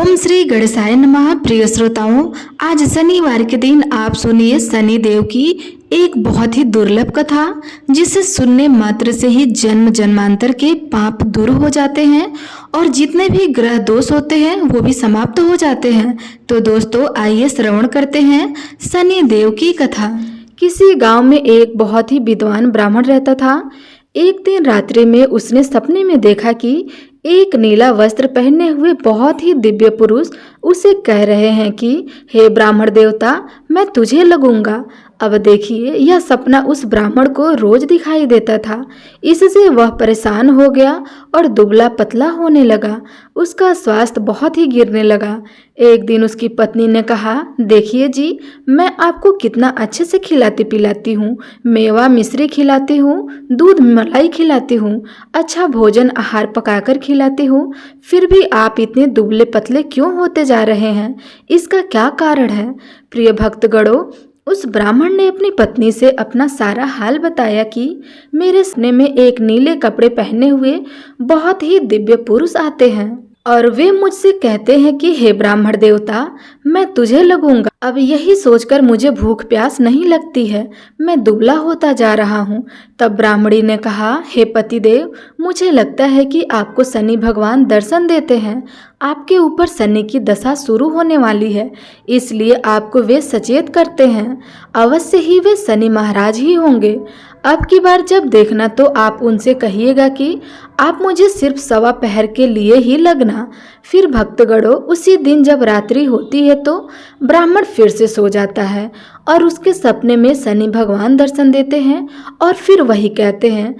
ओम श्री गणेशाय नमः। प्रिय श्रोताओं, आज शनिवार के दिन आप सुनिए शनि देव की एक बहुत ही दुर्लभ कथा, जिसे सुनने मात्र से ही जन्म जन्मांतर के पाप दूर हो जाते हैं और जितने भी ग्रह दोष होते हैं वो भी समाप्त हो जाते हैं। तो दोस्तों, आइए श्रवण करते हैं शनि देव की कथा। किसी गांव में एक बहुत ही विद्वान ब्राह्मण रहता था। एक दिन रात्रि में उसने सपने में देखा कि एक नीला वस्त्र पहने हुए बहुत ही दिव्य पुरुष उसे कह रहे हैं कि हे ब्राह्मण देवता, मैं तुझे लगूंगा। अब देखिए, यह सपना उस ब्राह्मण को रोज दिखाई देता था। इससे वह परेशान हो गया और दुबला पतला होने लगा। उसका स्वास्थ्य बहुत ही गिरने लगा। एक दिन उसकी पत्नी ने कहा, देखिए जी, मैं आपको कितना अच्छे से खिलाती पिलाती हूँ, मेवा मिश्री खिलाती हूँ, दूध मलाई खिलाती हूँ, अच्छा भोजन आहार पकाकर खिलाती हूँ, फिर भी आप इतने दुबले पतले क्यों होते जा रहे हैं? इसका क्या कारण है? प्रिय भक्तगणों, उस ब्राह्मण ने अपनी पत्नी से अपना सारा हाल बताया कि मेरे सपने में एक नीले कपड़े पहने हुए बहुत ही दिव्य पुरुष आते हैं और वे मुझसे कहते हैं कि हे ब्राह्मण देवता, मैं तुझे लगूंगा। अब यही सोचकर मुझे भूख प्यास नहीं लगती है, मैं दुबला होता जा रहा हूँ। तब ब्राह्मणी ने कहा, हे पतिदेव, मुझे लगता है कि आपको शनि भगवान दर्शन देते हैं। आपके ऊपर शनि की दशा शुरू होने वाली है, इसलिए आपको वे सचेत करते हैं। अवश्य ही वे शनि महाराज ही होंगे। अब की बार जब देखना तो आप उनसे कहिएगा कि आप मुझे सिर्फ सवा पहर के लिए ही लगना। फिर भक्तगणों, उसी दिन जब रात्रि होती है तो ब्राह्मण फिर से सो जाता है और उसके सपने में शनि भगवान दर्शन देते हैं और फिर वही कहते हैं,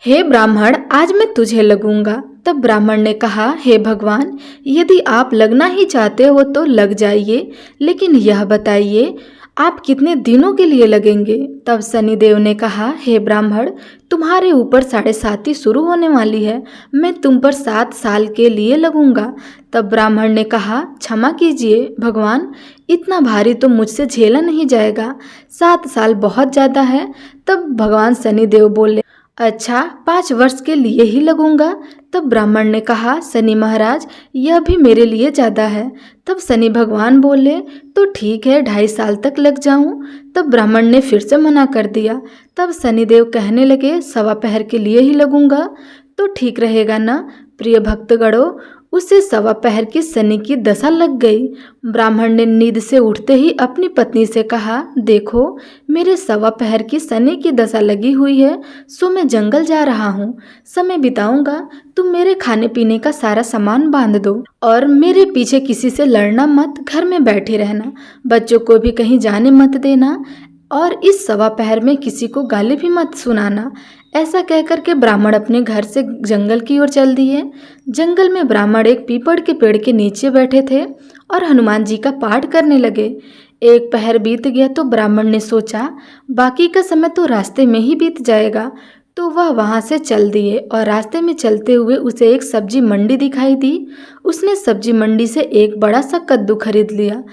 हे ब्राह्मण, आज मैं तुझे लगूंगा। तब ब्राह्मण ने कहा, हे भगवान, यदि आप लगना ही चाहते हो तो लग जाइए, लेकिन यह बताइए आप कितने दिनों के लिए लगेंगे? तब शनिदेव ने कहा, हे ब्राह्मण, तुम्हारे ऊपर 7.5 शुरू होने वाली है, मैं तुम पर 7 साल के लिए लगूंगा। तब ब्राह्मण ने कहा, क्षमा कीजिए भगवान, इतना भारी तो मुझसे झेला नहीं जाएगा, 7 साल बहुत ज़्यादा है। तब भगवान शनिदेव बोले, अच्छा, 5 वर्ष के लिए ही लगूंगा। तब ब्राह्मण ने कहा, शनि महाराज, यह भी मेरे लिए ज़्यादा है। तब शनि भगवान बोले, तो ठीक है, 2.5 साल तक लग जाऊं। तब ब्राह्मण ने फिर से मना कर दिया। तब शनिदेव कहने लगे, सवा पहर के लिए ही लगूंगा तो ठीक रहेगा ना? प्रिय भक्तगणों, उसे सवा पहर की शनि की दशा लग गई। ब्राह्मण ने नींद से उठते ही अपनी पत्नी से कहा, देखो, मेरे सवा पहर की शनि की दशा लगी हुई है, सो मैं जंगल जा रहा हूँ, समय बिताऊंगा। तुम मेरे खाने पीने का सारा सामान बांध दो और मेरे पीछे किसी से लड़ना मत, घर में बैठे रहना, बच्चों को भी कहीं जाने मत देना और इस सवा पहर में किसी को गाली भी मत सुनाना। ऐसा कहकर के ब्राह्मण अपने घर से जंगल की ओर चल दिए। जंगल में ब्राह्मण एक पीपल के पेड़ के नीचे बैठे थे और हनुमान जी का पाठ करने लगे। एक पहर बीत गया तो ब्राह्मण ने सोचा, बाकी का समय तो रास्ते में ही बीत जाएगा, तो वह वहां से चल दिए और रास्ते में चलते हुए उसे एक सब्जी मंडी दिखाई दी। उसने सब्जी मंडी से एक बड़ा सा कद्दू खरीद लिया।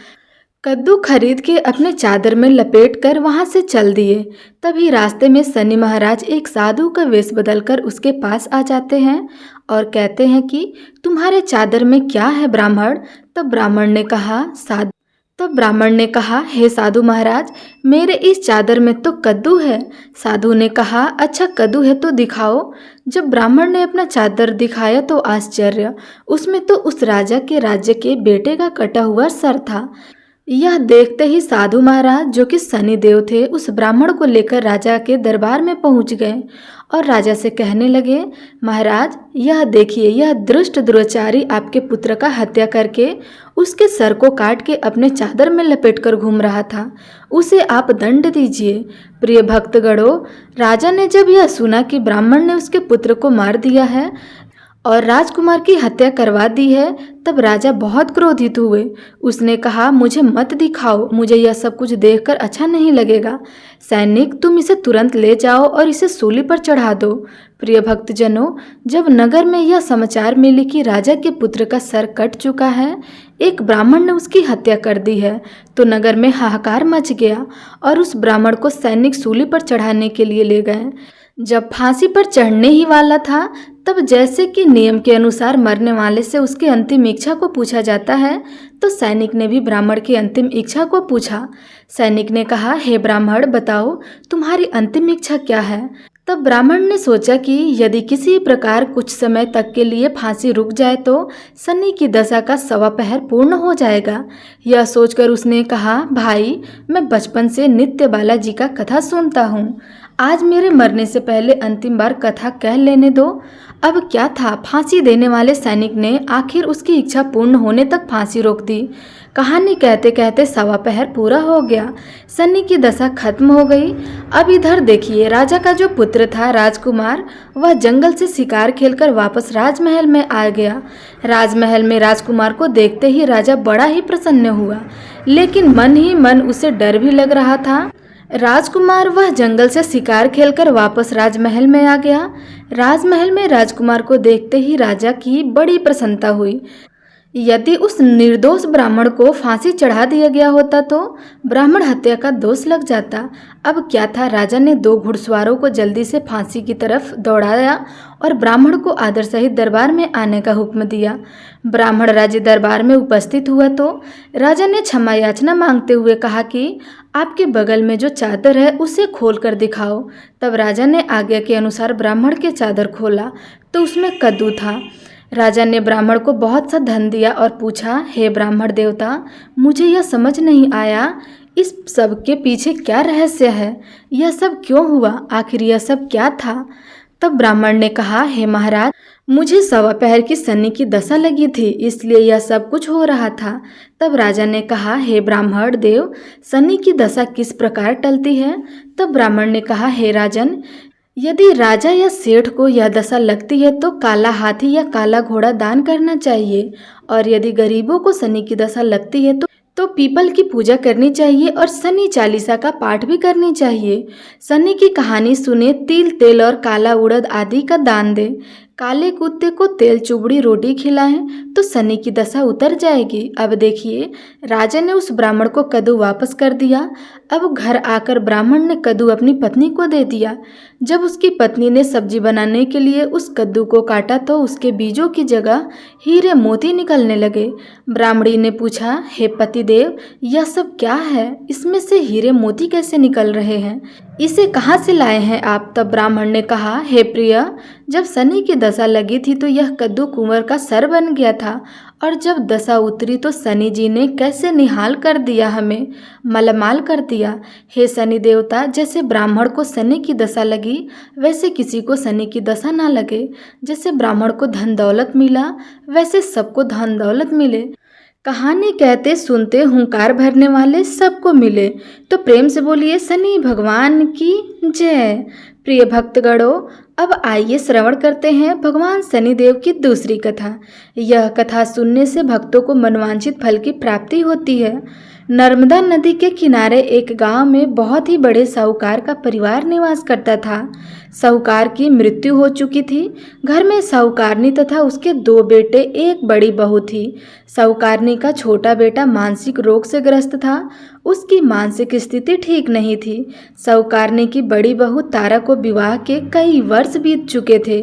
कद्दू खरीद के अपने चादर में लपेट कर वहां से चल दिए। तभी रास्ते में शनि महाराज एक साधु का वेश बदलकर उसके पास आ जाते हैं और कहते हैं कि तुम्हारे चादर में क्या है ब्राह्मण? तब ब्राह्मण ने कहा, हे साधु महाराज, मेरे इस चादर में तो कद्दू है। साधु ने कहा, अच्छा कद्दू है तो दिखाओ। जब ब्राह्मण ने अपना चादर दिखाया तो आश्चर्य, उसमें तो उस राजा के राज्य के बेटे का कटा हुआ सर था। यह देखते ही साधु महाराज, जो कि शनि देव थे, उस ब्राह्मण को लेकर राजा के दरबार में पहुंच गए और राजा से कहने लगे, महाराज, यह देखिए, यह दुष्ट दुराचारी आपके पुत्र का हत्या करके उसके सर को काट के अपने चादर में लपेटकर घूम रहा था, उसे आप दंड दीजिए। प्रिय भक्तगणों, राजा ने जब यह सुना कि ब्राह्मण ने उसके पुत्र को मार दिया है और राजकुमार की हत्या करवा दी है, तब राजा बहुत क्रोधित हुए। उसने कहा, मुझे मत दिखाओ, मुझे यह सब कुछ देखकर अच्छा नहीं लगेगा। सैनिक, तुम इसे तुरंत ले जाओ और इसे सूली पर चढ़ा दो। प्रिय भक्तजनों, जब नगर में यह समाचार मिली कि राजा के पुत्र का सर कट चुका है, एक ब्राह्मण ने उसकी हत्या कर दी है, तो नगर में हाहाकार मच गया और उस ब्राह्मण को सैनिक सूली पर चढ़ाने के लिए ले गए। जब फांसी पर चढ़ने ही वाला था, तब जैसे कि नियम के अनुसार मरने वाले से उसकी अंतिम इच्छा को पूछा जाता है, तो सैनिक ने भी ब्राह्मण की अंतिम इच्छा को पूछा। सैनिक ने कहा, हे ब्राह्मण, बताओ तुम्हारी अंतिम इच्छा क्या है। तब ब्राह्मण ने सोचा कि यदि किसी प्रकार कुछ समय तक के लिए फांसी रुक जाए तो सन्नी की दशा का 1.25 पहर पूर्ण हो जाएगा। यह सोचकर उसने कहा, भाई, मैं बचपन से नित्य बालाजी का कथा सुनता हूँ। आज मेरे मरने से पहले अंतिम बार कथा कह लेने दो। अब क्या था, फांसी देने वाले सैनिक ने आखिर उसकी इच्छा पूर्ण होने तक फांसी रोक दी। कहानी कहते कहते 1.25 पहर पूरा हो गया। सन्नी की दशा खत्म हो गई। अब इधर देखिए, राजा का जो पुत्र था राजकुमार, वह जंगल से शिकार खेलकर वापस राजमहल में आ गया। राजमहल में राजकुमार को देखते ही राजा बड़ा ही प्रसन्न हुआ, लेकिन मन ही मन उसे डर भी लग रहा था। राजकुमार वह जंगल से शिकार खेलकर वापस राजमहल में आ गया। राजमहल में राजकुमार को देखते ही राजा की बड़ी प्रसन्नता हुई। यदि उस निर्दोष ब्राह्मण को फांसी चढ़ा दिया गया होता तो ब्राह्मण हत्या का दोष लग जाता। अब क्या था, राजा ने 2 घुड़सवारों को जल्दी से फांसी की तरफ दौड़ाया और ब्राह्मण को आदर सहित दरबार में आने का हुक्म दिया। ब्राह्मण राजे दरबार में उपस्थित हुआ तो राजा ने क्षमा याचना मांगते हुए कहा कि आपके बगल में जो चादर है उसे खोल कर दिखाओ। तब राजा ने आज्ञा के अनुसार ब्राह्मण के चादर खोला तो उसमें कद्दू था। राजा ने ब्राह्मण को बहुत सा धन दिया और पूछा, हे ब्राह्मण देवता, मुझे यह समझ नहीं आया, इस सब के पीछे क्या रहस्य है? यह सब क्यों हुआ? आखिर यह सब क्या था? तब ब्राह्मण ने कहा, हे महाराज, मुझे 1.25 पहर की सन्नी की दशा लगी थी, इसलिए यह सब कुछ हो रहा था। तब राजा ने कहा, हे ब्राह्मण देव, सन्नी की दशा किस प्रकार टलती है? तब ब्राह्मण ने कहा, हे राजन, यदि राजा या सेठ को यह दशा लगती है तो काला हाथी या काला घोड़ा दान करना चाहिए, और यदि गरीबों को शनि की दशा लगती है तो पीपल की पूजा करनी चाहिए और शनि चालीसा का पाठ भी करनी चाहिए। शनि की कहानी सुने, तिल, तेल और काला उड़द आदि का दान दे, काले कुत्ते को तेल चुबड़ी रोटी खिलाएं तो शनि की दशा उतर जाएगी। अब देखिए, राजा ने उस ब्राह्मण को कद्दू वापस कर दिया। अब घर आकर ब्राह्मण ने कद्दू अपनी पत्नी को दे दिया। जब उसकी पत्नी ने सब्जी बनाने के लिए उस कद्दू को काटा तो उसके बीजों की जगह हीरे मोती निकलने लगे। ब्राह्मणी ने पूछा, हे पतिदेव, यह सब क्या है? इसमें से हीरे मोती कैसे निकल रहे हैं? इसे कहाँ से लाए हैं आप? तब ब्राह्मण ने कहा, हे प्रिय, जब शनि की दशा लगी थी तो यह कद्दू कुंवर का सर बन गया था, और जब दशा उतरी तो शनि जी ने कैसे निहाल कर दिया, हमें मलमाल कर दिया। हे शनि देवता, जैसे ब्राह्मण को शनि की दशा लगी वैसे किसी को शनि की दशा ना लगे। जैसे ब्राह्मण को धन दौलत मिला वैसे सबको धन दौलत मिले। कहानी कहते सुनते हुंकार भरने वाले सबको मिले। तो प्रेम से बोलिए शनि भगवान की जय। प्रिय भक्तगणों, अब आइए श्रवण करते हैं भगवान शनिदेव की दूसरी कथा। यह कथा सुनने से भक्तों को मनवांछित फल की प्राप्ति होती है। नर्मदा नदी के किनारे एक गांव में बहुत ही बड़े साहूकार का परिवार निवास करता था। साहूकार की मृत्यु हो चुकी थी। घर में साहूकारनी तथा उसके 2 बेटे, एक बड़ी बहू थी। साहूकारनी का छोटा बेटा मानसिक रोग से ग्रस्त था। उसकी मानसिक स्थिति ठीक नहीं थी। साहूकारनी की बड़ी बहू तारा को विवाह के कई वर्ष बीत चुके थे,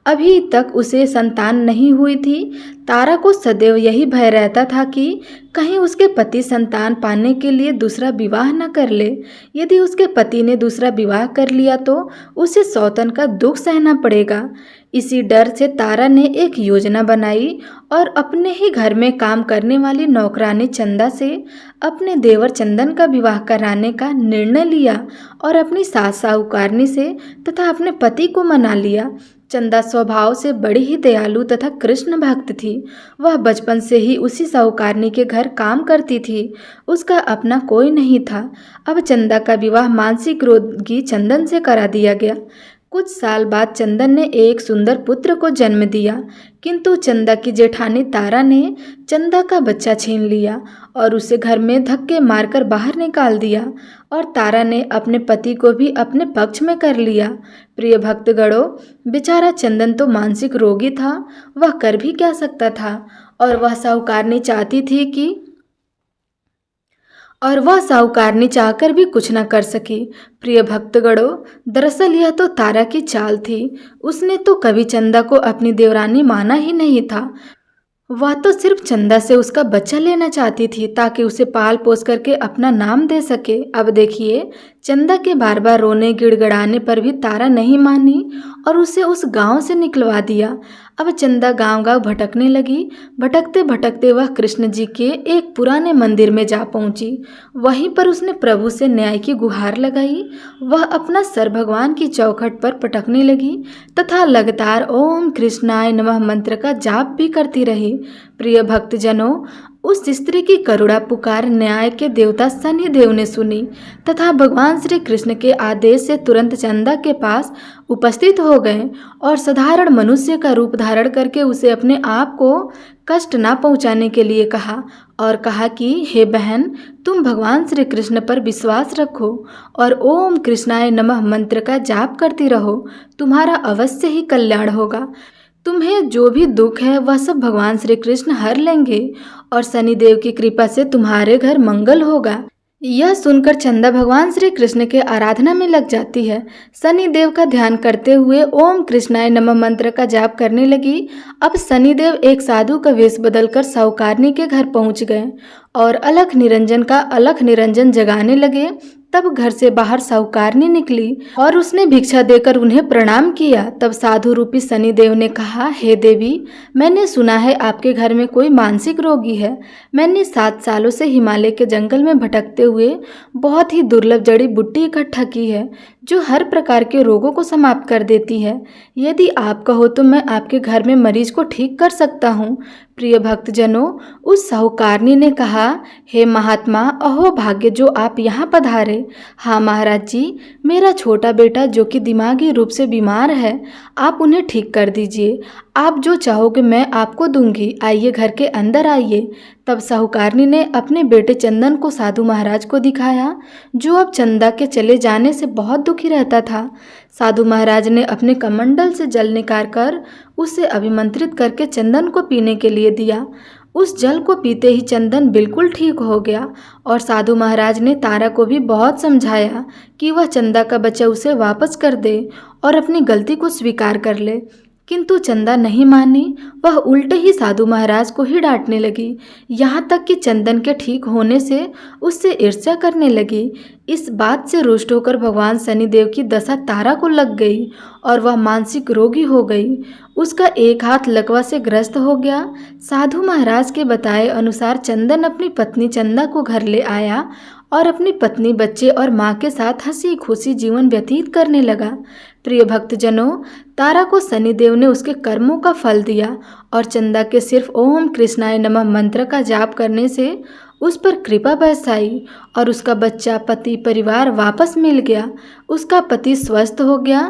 अभी तक उसे संतान नहीं हुई थी। तारा को सदैव यही भय रहता था कि कहीं उसके पति संतान पाने के लिए दूसरा विवाह न कर ले। यदि उसके पति ने दूसरा विवाह कर लिया तो उसे सौतन का दुख सहना पड़ेगा। इसी डर से तारा ने एक योजना बनाई और अपने ही घर में काम करने वाली नौकरानी चंदा से अपने देवर चंदन का विवाह कराने का निर्णय लिया और अपनी सास साहूकारनी से तथा अपने पति को मना लिया। चंदा स्वभाव से बड़ी ही दयालु तथा कृष्ण भक्त थी। वह बचपन से ही उसी साहूकारनी के घर काम करती थी। उसका अपना कोई नहीं था। अब चंदा का विवाह मानसिक रोगी चंदन से करा दिया गया। कुछ साल बाद चंदन ने एक सुंदर पुत्र को जन्म दिया, किंतु चंदा की जेठानी तारा ने चंदा का बच्चा छीन लिया और उसे घर में धक्के मारकर बाहर निकाल दिया, और तारा ने अपने पति को भी अपने पक्ष में कर लिया। प्रिय भक्तगणों, बेचारा चंदन तो मानसिक रोगी था, वह कर भी क्या सकता था। और वह साहूकारनी चाहती थी कि और वह साहूकारनी चाहकर भी कुछ न कर सकी। प्रिय भक्तगणों, दरअसल यह तो तारा की चाल थी। उसने तो कभी चंदा को अपनी देवरानी माना ही नहीं था। वह तो सिर्फ चंदा से उसका बच्चा लेना चाहती थी ताकि उसे पाल पोस करके अपना नाम दे सके। अब देखिए, चंदा के बार बार रोने गिड़गिड़ाने पर भी तारा नहीं मानी और उसे उस गांव से निकलवा दिया। अब चंदा गांव गांव भटकने लगी। भटकते भटकते वह कृष्ण जी के एक पुराने मंदिर में जा पहुंची। वहीं पर उसने प्रभु से न्याय की गुहार लगाई। वह अपना सर भगवान की चौखट पर पटकने लगी तथा लगातार ओम कृष्णाय नमः मंत्र का जाप भी करती रही। प्रिय भक्तजनों, उस स्त्री की करुणा पुकार न्याय के देवता शनि देव ने सुनी तथा भगवान श्री कृष्ण के आदेश से तुरंत चंदा के पास उपस्थित हो गए और साधारण मनुष्य का रूप धारण करके उसे अपने आप को कष्ट ना पहुंचाने के लिए कहा और कहा कि हे बहन, तुम भगवान श्री कृष्ण पर विश्वास रखो और ओम कृष्णाय नमः मंत्र का जाप करती रहो। तुम्हारा अवश्य ही कल्याण होगा। तुम्हें जो भी दुख है वह सब भगवान श्री कृष्ण हर लेंगे और शनिदेव की कृपा से तुम्हारे घर मंगल होगा। यह सुनकर चंदा भगवान श्री कृष्ण के आराधना में लग जाती है। शनिदेव का ध्यान करते हुए ओम कृष्णाय नमः मंत्र का जाप करने लगी। अब शनिदेव एक साधु का वेश बदलकर साहूकारनी के घर पहुंच गए और अलख निरंजन का अलख निरंजन जगाने लगे। तब घर से बाहर साहूकारनी निकली और उसने भिक्षा देकर उन्हें प्रणाम किया। तब साधु रूपी शनिदेव ने कहा, हे देवी, मैंने सुना है आपके घर में कोई मानसिक रोगी है। मैंने 7 सालों से हिमालय के जंगल में भटकते हुए बहुत ही दुर्लभ जड़ी बूटी इकट्ठा की है जो हर प्रकार के रोगों को समाप्त कर देती है। यदि आप कहो तो मैं आपके घर में मरीज को ठीक कर सकता हूँ। प्रिय भक्तजनों, उस साहूकारनी ने कहा, हे महात्मा, अहो भाग्य जो आप यहाँ पधारे। हाँ महाराज जी, मेरा छोटा बेटा जो कि दिमागी रूप से बीमार है, आप उन्हें ठीक कर दीजिए। आप जो चाहोगे मैं आपको दूंगी। आइए, घर के अंदर आइए। तब साहूकारनी ने अपने बेटे चंदन को साधु महाराज को दिखाया, जो अब चंदा के चले जाने से बहुत दुखी रहता था। साधु महाराज ने अपने कमंडल से जल निकाल कर उसे अभिमंत्रित करके चंदन को पीने के लिए दिया। उस जल को पीते ही चंदन बिल्कुल ठीक हो गया और साधु महाराज ने तारा को भी बहुत समझाया कि वह चंदा का बच्चा उसे वापस कर दे और अपनी गलती को स्वीकार कर ले, किंतु चंदा नहीं मानी। वह उल्टे ही साधु महाराज को ही डांटने लगी, यहाँ तक कि चंदन के ठीक होने से उससे ईर्ष्या करने लगी। इस बात से रुष्ट होकर भगवान शनिदेव की दशा तारा को लग गई और वह मानसिक रोगी हो गई। उसका एक हाथ लकवा से ग्रस्त हो गया। साधु महाराज के बताए अनुसार चंदन अपनी पत्नी चंदा को घर ले आया और अपनी पत्नी, बच्चे और माँ के साथ हंसी खुशी जीवन व्यतीत करने लगा। प्रिय भक्तजनों, तारा को शनिदेव ने उसके कर्मों का फल दिया और चंदा के सिर्फ ओम कृष्णाय नमः मंत्र का जाप करने से उस पर कृपा बरसाई और उसका बच्चा, पति, परिवार वापस मिल गया। उसका पति स्वस्थ हो गया।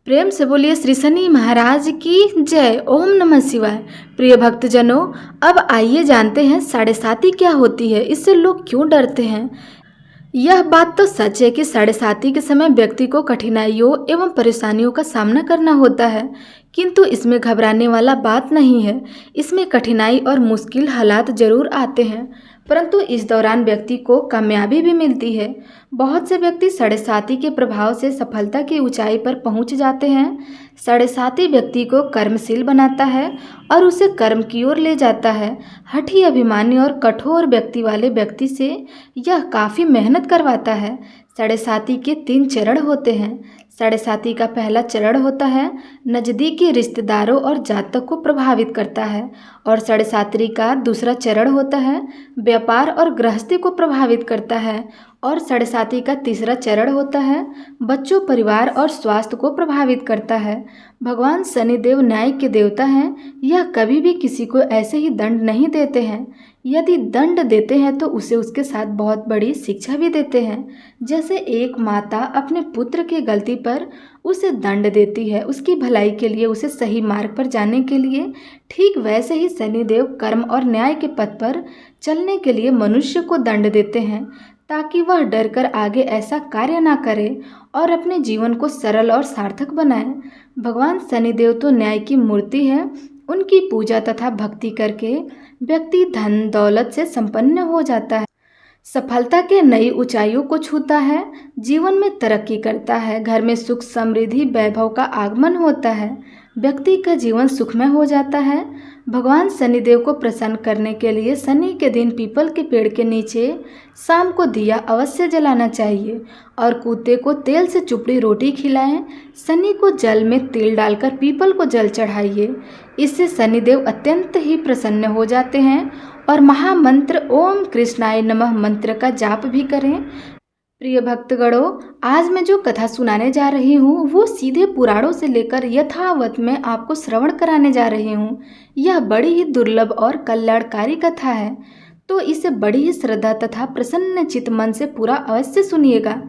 प्रेम से बोलिए श्री शनि महाराज की जय। ओम नमः शिवाय। प्रिय भक्तजनों, अब आइए जानते हैं साढ़े साती क्या होती है, इससे लोग क्यों डरते हैं। यह बात तो सच है कि साढ़े साती के समय व्यक्ति को कठिनाइयों एवं परेशानियों का सामना करना होता है, किंतु इसमें घबराने वाला बात नहीं है। इसमें कठिनाई और मुश्किल हालात जरूर आते हैं, परंतु इस दौरान व्यक्ति को कामयाबी भी मिलती है। बहुत से व्यक्ति साढ़े साती के प्रभाव से सफलता की ऊंचाई पर पहुंच जाते हैं। साढ़े साती व्यक्ति को कर्मशील बनाता है और उसे कर्म की ओर ले जाता है। हठी, अभिमानी और कठोर व्यक्ति वाले व्यक्ति से यह काफ़ी मेहनत करवाता है। साढ़े साती के 3 चरण होते हैं। साढ़े साती का पहला चरण होता है नज़दीकी रिश्तेदारों और जातक को प्रभावित करता है और साढ़े साती का दूसरा चरण होता है व्यापार और गृहस्थी को प्रभावित करता है और साढ़े साती का तीसरा चरण होता है बच्चों, परिवार और स्वास्थ्य को प्रभावित करता है। भगवान शनिदेव न्याय के देवता हैं। यह कभी भी किसी को ऐसे ही दंड नहीं देते हैं। यदि दंड देते हैं तो उसे उसके साथ बहुत बड़ी शिक्षा भी देते हैं। जैसे एक माता अपने पुत्र की गलती पर उसे दंड देती है उसकी भलाई के लिए, उसे सही मार्ग पर जाने के लिए, ठीक वैसे ही शनिदेव कर्म और न्याय के पथ पर चलने के लिए मनुष्य को दंड देते हैं ताकि वह डरकर आगे ऐसा कार्य ना करे और अपने जीवन को सरल और सार्थक बनाए। भगवान शनिदेव तो न्याय की मूर्ति है। उनकी पूजा तथा भक्ति करके व्यक्ति धन दौलत से संपन्न हो जाता है। सफलता के नई ऊंचाइयों को छूता है, जीवन में तरक्की करता है, घर में सुख समृद्धि वैभव का आगमन होता है, व्यक्ति का जीवन सुखमय हो जाता है। भगवान शनिदेव को प्रसन्न करने के लिए शनि के दिन पीपल के पेड़ के नीचे शाम को दिया अवश्य जलाना चाहिए और कुत्ते को तेल से चुपड़ी रोटी खिलाएं। शनि को जल में तिल डालकर पीपल को जल चढ़ाइए। इससे शनिदेव अत्यंत ही प्रसन्न हो जाते हैं। और महामंत्र ओम कृष्णाय नमः मंत्र का जाप भी करें। प्रिय भक्तगणों, आज मैं जो कथा सुनाने जा रही हूँ वो सीधे पुराणों से लेकर यथावत में आपको श्रवण कराने जा रही हूँ। यह बड़ी ही दुर्लभ और कल्याणकारी कथा है, तो इसे बड़ी ही श्रद्धा तथा प्रसन्न चित्त मन से पूरा अवश्य सुनिएगा।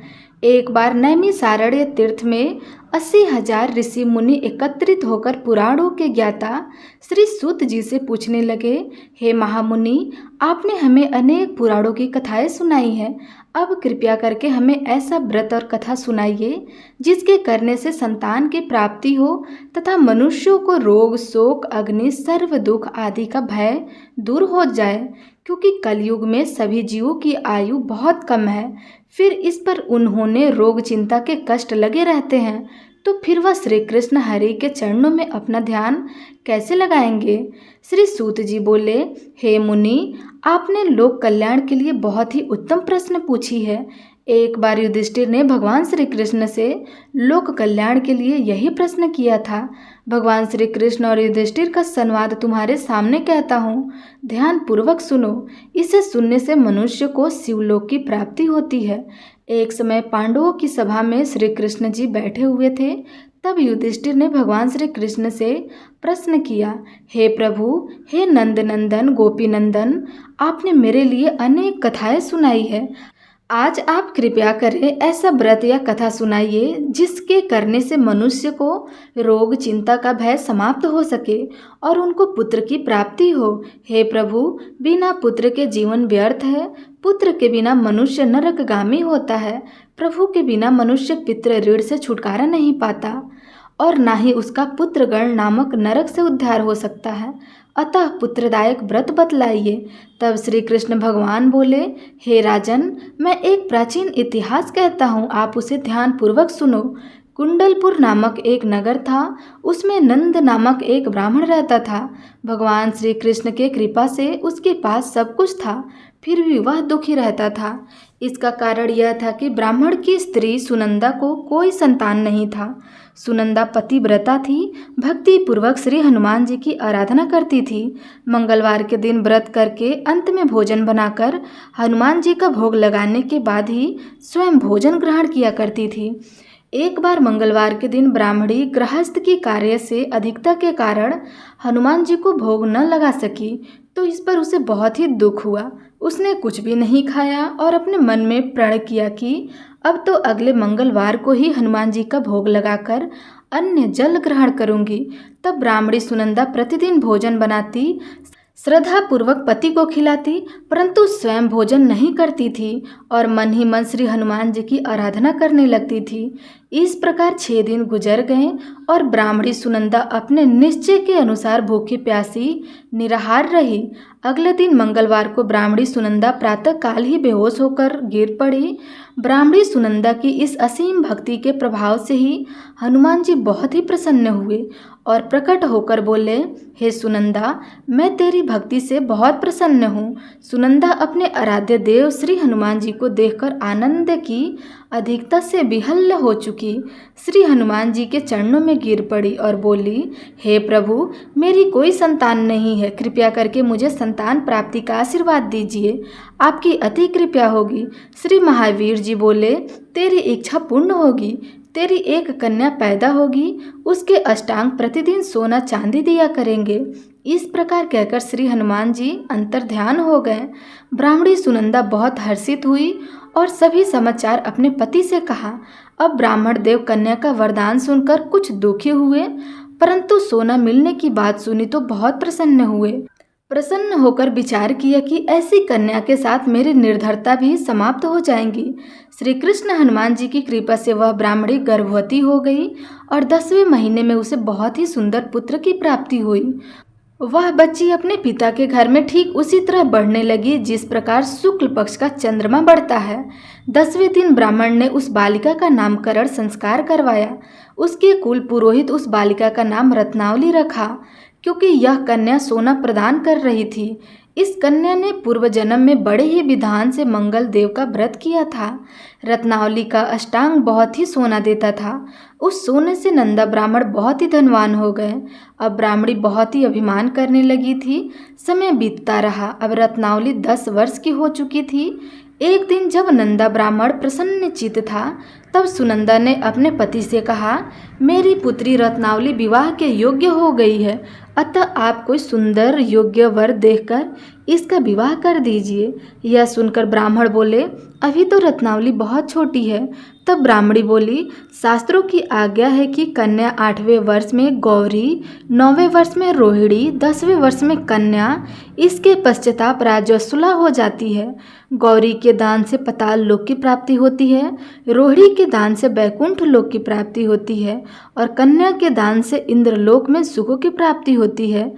एक बार नैमिषारण्य तीर्थ में 80,000 ऋषि मुनि एकत्रित होकर पुराणों के ज्ञाता श्री सूत जी से पूछने लगे, हे महामुनि, आपने हमें अनेक पुराणों की कथाएं सुनाई हैं। अब कृपया करके हमें ऐसा व्रत और कथा सुनाइए जिसके करने से संतान की प्राप्ति हो तथा मनुष्यों को रोग शोक अग्नि सर्व दुख आदि का भय दूर हो जाए, क्योंकि कलयुग में सभी जीवों की आयु बहुत कम है। फिर इस पर उन्होंने रोग चिंता के कष्ट लगे रहते हैं, तो फिर वह श्री कृष्ण हरि के चरणों में अपना ध्यान कैसे लगाएंगे। श्री सूत जी बोले, हे मुनि, आपने लोक कल्याण के लिए बहुत ही उत्तम प्रश्न पूछी है। एक बार युधिष्ठिर ने भगवान श्री कृष्ण से लोक कल्याण के लिए यही प्रश्न किया था। भगवान श्री कृष्ण और युधिष्ठिर का संवाद तुम्हारे सामने कहता हूँ, ध्यान पूर्वक सुनो। इसे सुनने से मनुष्य को शिवलोक की प्राप्ति होती है। एक समय पांडवों की सभा में श्री कृष्ण जी बैठे हुए थे। तब युधिष्ठिर ने भगवान श्री कृष्ण से प्रश्न किया, हे प्रभु, हे नंद नंदन गोपी नंदन, आपने मेरे लिए अनेक कथाएं सुनाई है। आज आप कृपया करें ऐसा व्रत या कथा सुनाइए जिसके करने से मनुष्य को रोग चिंता का भय समाप्त हो सके और उनको पुत्र की प्राप्ति हो। हे प्रभु, बिना पुत्र के जीवन व्यर्थ है। पुत्र के बिना मनुष्य नरकगामी होता है। प्रभु के बिना मनुष्य पितृ ऋण से छुटकारा नहीं पाता और ना ही उसका पुत्रगण नामक नरक से उद्धार हो सकता है। अतः पुत्रदायक व्रत बतलाइए। तब श्री कृष्ण भगवान बोले, हे राजन, मैं एक प्राचीन इतिहास कहता हूँ, आप उसे ध्यान पूर्वक सुनो। कुंडलपुर नामक एक नगर था, उसमें नंद नामक एक ब्राह्मण रहता था। भगवान श्री कृष्ण के कृपा से उसके पास सब कुछ था, फिर भी वह दुखी रहता था। इसका कारण यह था कि ब्राह्मण की स्त्री सुनंदा को कोई संतान नहीं था। सुनंदा पतिव्रता थी, भक्ति पूर्वक श्री हनुमान जी की आराधना करती थी। मंगलवार के दिन व्रत करके अंत में भोजन बनाकर हनुमान जी का भोग लगाने के बाद ही स्वयं भोजन ग्रहण किया करती थी। एक बार मंगलवार के दिन ब्राह्मणी गृहस्थ की कार्य से अधिकता के कारण हनुमान जी को भोग न लगा सकी, तो इस पर उसे बहुत ही दुख हुआ। उसने कुछ भी नहीं खाया और अपने मन में प्रण किया कि अब तो अगले मंगलवार को ही हनुमान जी का भोग लगाकर अन्य जल ग्रहण करूंगी। तब ब्राह्मणी सुनंदा प्रतिदिन भोजन बनाती, श्रद्धा पूर्वक पति को खिलाती, परंतु स्वयं भोजन नहीं करती थी और मन ही मन श्री हनुमान जी की आराधना करने लगती थी। इस प्रकार 6 दिन गुजर गए और ब्राह्मणी सुनंदा अपने निश्चय के अनुसार भूखी प्यासी निराहार रही। अगले दिन मंगलवार को ब्राह्मणी सुनंदा प्रातः काल ही बेहोश होकर गिर पड़ी। ब्राह्मणी सुनंदा की इस असीम भक्ति के प्रभाव से ही हनुमान जी बहुत ही प्रसन्न हुए और प्रकट होकर बोले, हे सुनंदा, मैं तेरी भक्ति से बहुत प्रसन्न हूँ। सुनंदा अपने आराध्य देव श्री हनुमान जी को देखकर आनंद की अधिकता से विहल्ल हो चुकी श्री हनुमान जी के चरणों में गिर पड़ी और बोली, हे प्रभु, मेरी कोई संतान नहीं है, कृपया करके मुझे संतान प्राप्ति का आशीर्वाद दीजिए, आपकी अति कृपा होगी। श्री महावीर जी बोले, तेरी इच्छा पूर्ण होगी, तेरी एक कन्या पैदा होगी, उसके अष्टांग प्रतिदिन सोना चांदी दिया करेंगे। इस प्रकार कहकर श्री हनुमान जी अंतर्ध्यान हो गए। ब्राह्मणी सुनंदा बहुत हर्षित हुई और सभी समाचार अपने पति से कहा। अब ब्राह्मण देव कन्या का वरदान सुनकर कुछ दुखी हुए, परंतु सोना मिलने की बात सुनी तो बहुत प्रसन्न हुए। प्रसन्न होकर विचार किया कि ऐसी कन्या के साथ मेरी निर्धरता भी समाप्त हो जाएंगी। श्री कृष्ण हनुमान जी की कृपा से वह ब्राह्मणी गर्भवती हो गई और 10वें महीने में उसे बहुत ही सुंदर पुत्र की प्राप्ति हुई। वह बच्ची अपने पिता के घर में ठीक उसी तरह बढ़ने लगी जिस प्रकार शुक्ल पक्ष का चंद्रमा बढ़ता है। 10वें दिन ब्राह्मण ने उस बालिका का नामकरण संस्कार करवाया। उसके कुल पुरोहित उस बालिका का नाम रत्नावली रखा, क्योंकि यह कन्या सोना प्रदान कर रही थी। इस कन्या ने पूर्व जन्म में बड़े ही विधान से मंगल देव का व्रत किया था। रत्नावली का अष्टांग बहुत ही सोना देता था। उस सोने से नंदा ब्राह्मण बहुत ही धनवान हो गए। अब ब्राह्मणी बहुत ही अभिमान करने लगी थी। समय बीतता रहा। अब रत्नावली 10 वर्ष की हो चुकी थी। एक दिन जब नंदा ब्राह्मण प्रसन्नचित्त था, तब सुनंदा ने अपने पति से कहा, मेरी पुत्री रत्नावली विवाह के योग्य हो गई है, अतः आप कोई सुंदर योग्य वर देखकर इसका विवाह कर दीजिए। यह सुनकर ब्राह्मण बोले, अभी तो रत्नावली बहुत छोटी है। तब ब्राह्मणी बोली, शास्त्रों की आज्ञा है कि कन्या 8वें वर्ष में गौरी, 9वें वर्ष में रोहिणी, 10वें वर्ष में कन्या, इसके पश्चाताप राजस्वला हो जाती है। गौरी के दान से पाताल लोक की प्राप्ति होती है, रोहिणी के दान से बैकुंठ लोक की प्राप्ति होती है और कन्या के दान से इंद्रलोक में सुखों की प्राप्ति होती है।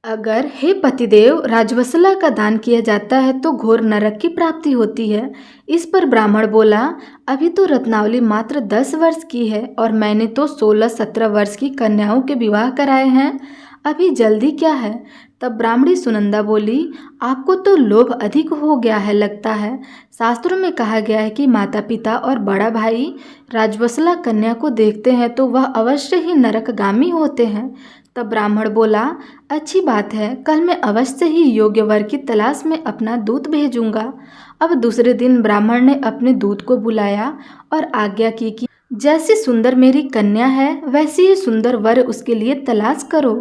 अगर हे पतिदेव राजवसला का दान किया जाता है तो घोर नरक की प्राप्ति होती है। इस पर ब्राह्मण बोला, अभी तो रत्नावली मात्र 10 वर्ष की है और मैंने तो 16-17 वर्ष की कन्याओं के विवाह कराए हैं, अभी जल्दी क्या है। तब ब्राह्मणी सुनंदा बोली, आपको तो लोभ अधिक हो गया है लगता है। शास्त्रों में कहा गया है कि माता पिता और बड़ा भाई राजवसला कन्या को देखते हैं तो वह अवश्य ही नरकगामी होते हैं। तब ब्राह्मण बोला, अच्छी बात है, कल मैं अवश्य ही योग्य वर की तलाश में अपना दूत भेजूंगा। अब दूसरे दिन ब्राह्मण ने अपने दूत को बुलाया और आज्ञा की कि जैसी सुंदर मेरी कन्या है वैसी ही सुंदर वर उसके लिए तलाश करो।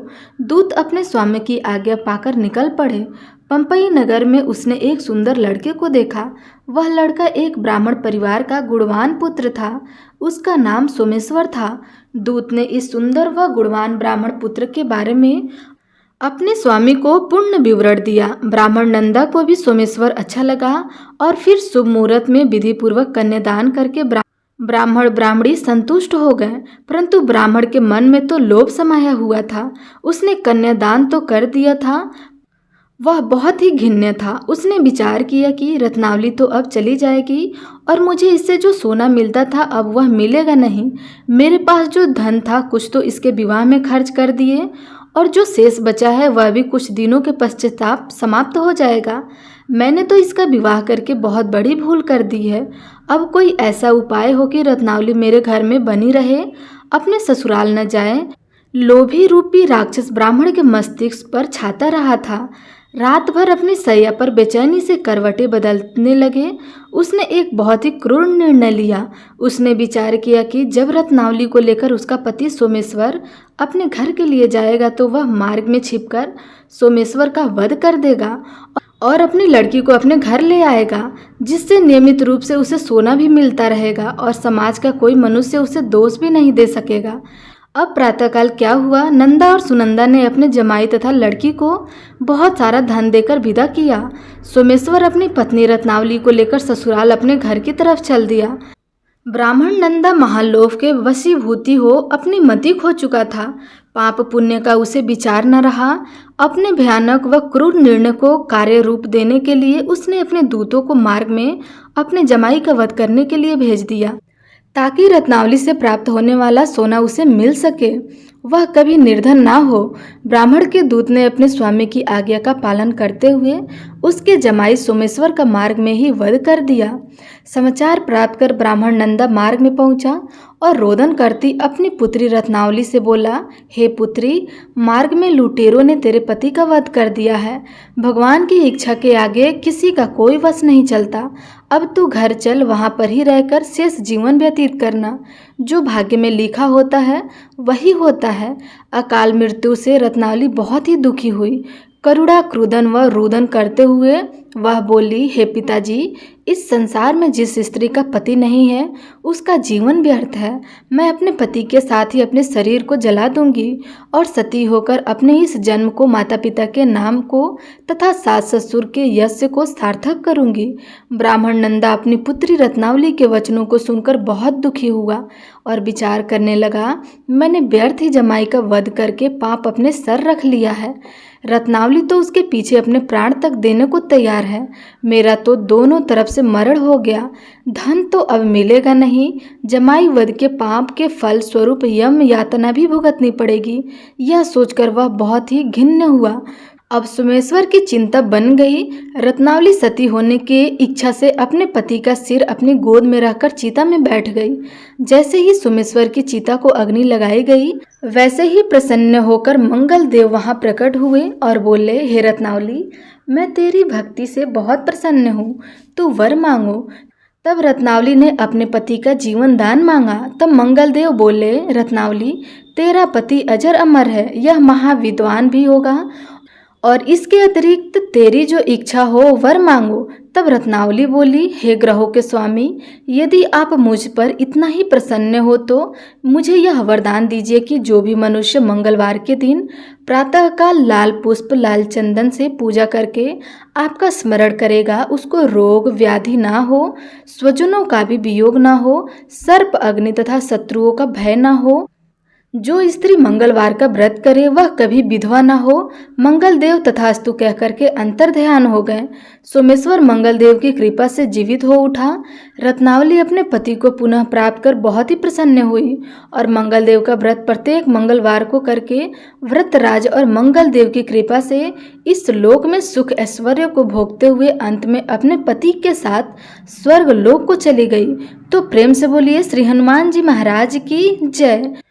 दूत अपने स्वामी की आज्ञा पाकर निकल पड़े। पंपई नगर में उसने एक सुंदर लड़के को देखा। वह लड़का एक ब्राह्मण परिवार का गुणवान पुत्र था। उसका नाम सोमेश्वर था। दूत ने इस सुंदर व गुणवान ब्राह्मण पुत्र के बारे में अपने स्वामी को पूर्ण विवरण दिया। ब्राह्मण नंदा को भी सोमेश्वर अच्छा लगा और फिर शुभ मुहूर्त में विधि पूर्वक कन्यादान करके ब्राह्मण ब्राह्मणी संतुष्ट हो गए। परंतु ब्राह्मण के मन में तो लोभ समाया हुआ था। उसने कन्यादान तो कर दिया था, वह बहुत ही घिन्य था। उसने विचार किया कि रत्नावली तो अब चली जाएगी और मुझे इससे जो सोना मिलता था अब वह मिलेगा नहीं। मेरे पास जो धन था कुछ तो इसके विवाह में खर्च कर दिए और जो शेष बचा है वह भी कुछ दिनों के पश्चाताप समाप्त हो जाएगा। मैंने तो इसका विवाह करके बहुत बड़ी भूल कर दी है। अब कोई ऐसा उपाय हो कि रत्नावली मेरे घर में बनी रहे, अपने ससुराल न जाए। लोभी रूपी राक्षस ब्राह्मण के मस्तिष्क पर छाता रहा था। रात भर अपनी शैया पर बेचैनी से करवटें बदलने लगे। उसने एक बहुत ही क्रूर निर्णय लिया। उसने विचार किया कि जब रत्नावली को लेकर उसका पति सोमेश्वर अपने घर के लिए जाएगा तो वह मार्ग में छिपकर सोमेश्वर का वध कर देगा और अपनी लड़की को अपने घर ले आएगा, जिससे नियमित रूप से उसे सोना भी मिलता रहेगा और समाज का कोई मनुष्य उसे दोष भी नहीं दे सकेगा। अब प्रातःकाल क्या हुआ, नंदा और सुनंदा ने अपने जमाई तथा लड़की को बहुत सारा धन देकर विदा किया। सोमेश्वर अपनी पत्नी रत्नावली को लेकर ससुराल अपने घर की तरफ चल दिया। ब्राह्मण नंदा महालोभ के वशीभूति हो अपनी मति खो चुका था। पाप पुण्य का उसे विचार न रहा। अपने भयानक व क्रूर निर्णय को कार्य रूप देने के लिए उसने अपने दूतों को मार्ग में अपने जमाई का वध करने के लिए भेज दिया, ताकि रत्नावली से प्राप्त होने वाला सोना उसे मिल सके, वह कभी निर्धन ना हो। ब्राह्मण के दूत ने अपने स्वामी की आज्ञा का पालन करते हुए उसके जमाई सोमेश्वर का मार्ग में ही वध कर दिया। समाचार प्राप्त कर ब्राह्मण नंदा मार्ग में पहुंचा और रोदन करती अपनी पुत्री रत्नावली से बोला, हे पुत्री, मार्ग में लुटेरों ने तेरे पति का वध कर दिया है। भगवान की इच्छा के आगे किसी का कोई वश नहीं चलता। अब तू घर चल, वहां पर ही रहकर शेष जीवन व्यतीत करना। जो भाग्य में लिखा होता है वही होता है। अकाल मृत्यु से रत्नावली बहुत ही दुखी हुई। करुणा क्रुदन व रुदन करते हुए वह बोली, हे पिताजी, इस संसार में जिस स्त्री का पति नहीं है उसका जीवन व्यर्थ है। मैं अपने पति के साथ ही अपने शरीर को जला दूंगी और सती होकर अपने इस जन्म को, माता पिता के नाम को तथा सास ससुर के यश को सार्थक करूंगी। ब्राह्मण नंदा अपनी पुत्री रत्नावली के वचनों को सुनकर बहुत दुखी हुआ और विचार करने लगा, मैंने व्यर्थ ही जमाई का वध करके पाप अपने सर रख लिया है। रत्नावली तो उसके पीछे अपने प्राण तक देने को तैयार है। मेरा तो दोनों तरफ से मरण हो गया। धन तो अब मिलेगा नहीं, जमाई वध के पाप के फल स्वरूप यम यातना भी भुगतनी पड़ेगी। यह सोचकर वह बहुत ही घिन्न हुआ। अब सोमेश्वर की चिंता बन गई। रत्नावली सती होने की इच्छा से अपने पति का सिर अपनी गोद में रखकर चिता में बैठ गई। जैसे ही सोमेश्वर की चिता को अग्नि लगाई गई, वैसे ही प्रसन्न होकर मंगल देव वहां प्रकट हुए और बोले, हे रत्नावली, मैं तेरी भक्ति से बहुत प्रसन्न हूँ, तू वर मांगो। तब रत्नावली ने अपने पति का जीवन दान मांगा। तब मंगल देव बोले, रत्नावली, तेरा पति अजर अमर है, यह महाविद्वान भी होगा और इसके अतिरिक्त तेरी जो इच्छा हो वर मांगो। तब रत्नावली बोली, हे ग्रहों के स्वामी, यदि आप मुझ पर इतना ही प्रसन्न हो तो मुझे यह वरदान दीजिए कि जो भी मनुष्य मंगलवार के दिन प्रातःकाल लाल पुष्प लाल चंदन से पूजा करके आपका स्मरण करेगा, उसको रोग व्याधि ना हो, स्वजनों का भी वियोग ना हो, सर्प अग्नि तथा शत्रुओं का भय ना हो। जो स्त्री मंगलवार का व्रत करे वह कभी विधवा न हो। मंगल देव तथास्तु कह करके अंतर ध्यान हो गए। सोमेश्वर मंगल देव की कृपा से जीवित हो उठा। रत्नावली अपने पति को पुनः प्राप्त कर बहुत ही प्रसन्न हुई और मंगल देव का व्रत प्रत्येक मंगलवार को करके व्रतराज और मंगल देव की कृपा से इस लोक में सुख ऐश्वर्य को भोगते हुए अंत में अपने पति के साथ स्वर्ग लोक को चली गई। तो प्रेम से बोलिए श्री हनुमान जी महाराज की जय।